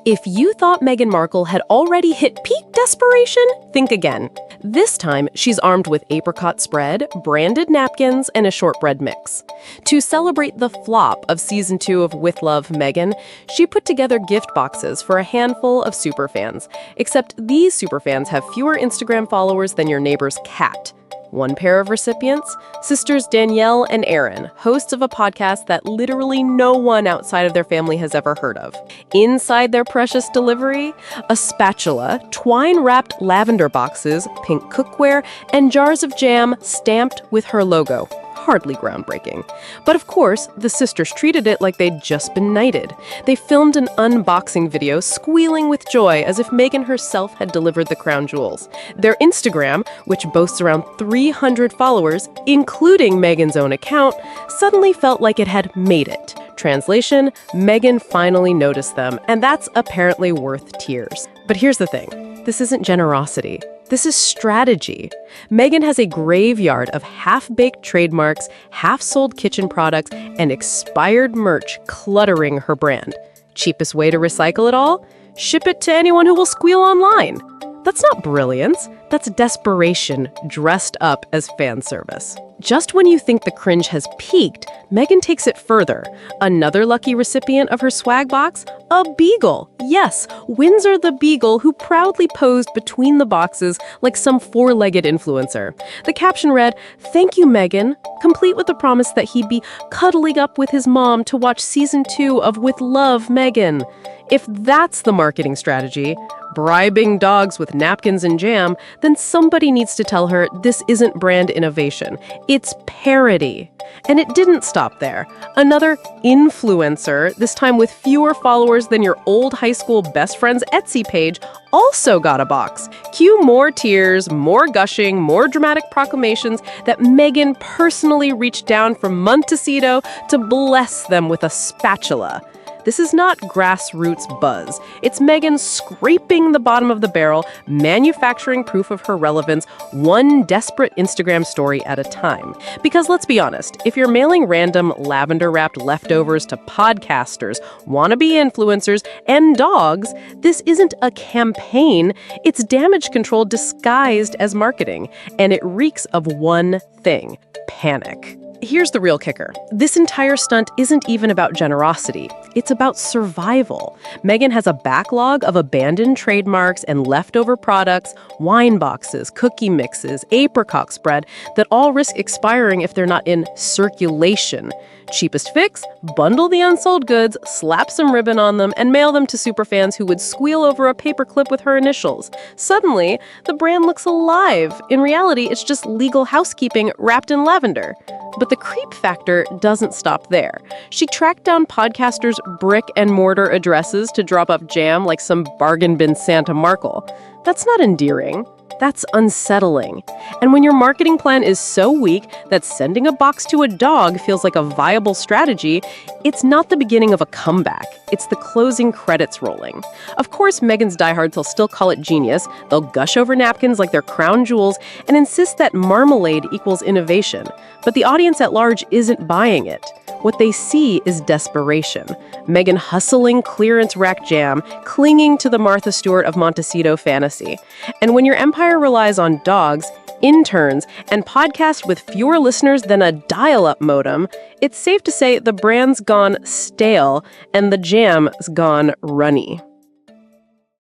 If you thought Meghan Markle had already hit peak desperation, think again. This time, she's armed with apricot spread, branded napkins, and a shortbread mix. To celebrate the flop of Season 2 of With Love, Meghan, she put together gift boxes for a handful of superfans. Except these superfans have fewer Instagram followers than your neighbor's cat. One pair of recipients, sisters Danielle and Erin, hosts of a podcast that literally no one outside of their family has ever heard of. Inside their precious delivery, a spatula, twine-wrapped lavender boxes, pink cookware, and jars of jam stamped with her logo. Hardly groundbreaking. But of course, the sisters treated it like they'd just been knighted. They filmed an unboxing video squealing with joy as if Meghan herself had delivered the crown jewels. Their Instagram, which boasts around 300 followers, including Meghan's own account, suddenly felt like it had made it. Translation, Meghan finally noticed them, and that's apparently worth tears. But here's the thing. This isn't generosity. This is strategy. Meghan has a graveyard of half-baked trademarks, half-sold kitchen products, and expired merch cluttering her brand. Cheapest way to recycle it all? Ship it to anyone who will squeal online. That's not brilliance. That's desperation dressed up as fan service. Just when you think the cringe has peaked, Meghan takes it further. Another lucky recipient of her swag box? A beagle. Yes, Windsor the beagle, who proudly posed between the boxes like some four-legged influencer. The caption read, "Thank you, Meghan," complete with the promise that he'd be cuddling up with his mom to watch Season 2 of With Love, Meghan. If that's the marketing strategy, bribing dogs with napkins and jam, then somebody needs to tell her this isn't brand innovation. It's parody. And it didn't stop there. Another influencer, this time with fewer followers than your old high school best friend's Etsy page, also got a box. Cue more tears, more gushing, more dramatic proclamations that Meghan personally reached down from Montecito to bless them with a spatula. This is not grassroots buzz. It's Meghan scraping the bottom of the barrel, manufacturing proof of her relevance, one desperate Instagram story at a time. Because let's be honest, if you're mailing random lavender-wrapped leftovers to podcasters, wannabe influencers, and dogs, this isn't a campaign. It's damage control disguised as marketing. And it reeks of one thing: panic. Here's the real kicker. This entire stunt isn't even about generosity. It's about survival. Meghan has a backlog of abandoned trademarks and leftover products, wine boxes, cookie mixes, apricot spread that all risk expiring if they're not in circulation. Cheapest fix? Bundle the unsold goods, slap some ribbon on them, and mail them to superfans who would squeal over a paperclip with her initials. Suddenly, the brand looks alive. In reality, it's just legal housekeeping wrapped in lavender. But the creep factor doesn't stop there. She tracked down podcasters' brick-and-mortar addresses to drop up jam like some bargain bin Santa Markle. That's not endearing. That's unsettling. And when your marketing plan is so weak that sending a box to a dog feels like a viable strategy, it's not the beginning of a comeback. It's the closing credits rolling. Of course, Meghan's diehards will still call it genius. They'll gush over napkins like they're crown jewels and insist that marmalade equals innovation. But the audience at large isn't buying it. What they see is desperation. Meghan hustling clearance rack jam, clinging to the Martha Stewart of Montecito fantasy. And when your empire relies on dogs, interns, and podcasts with fewer listeners than a dial-up modem, it's safe to say the brand's gone stale and the jam's gone runny.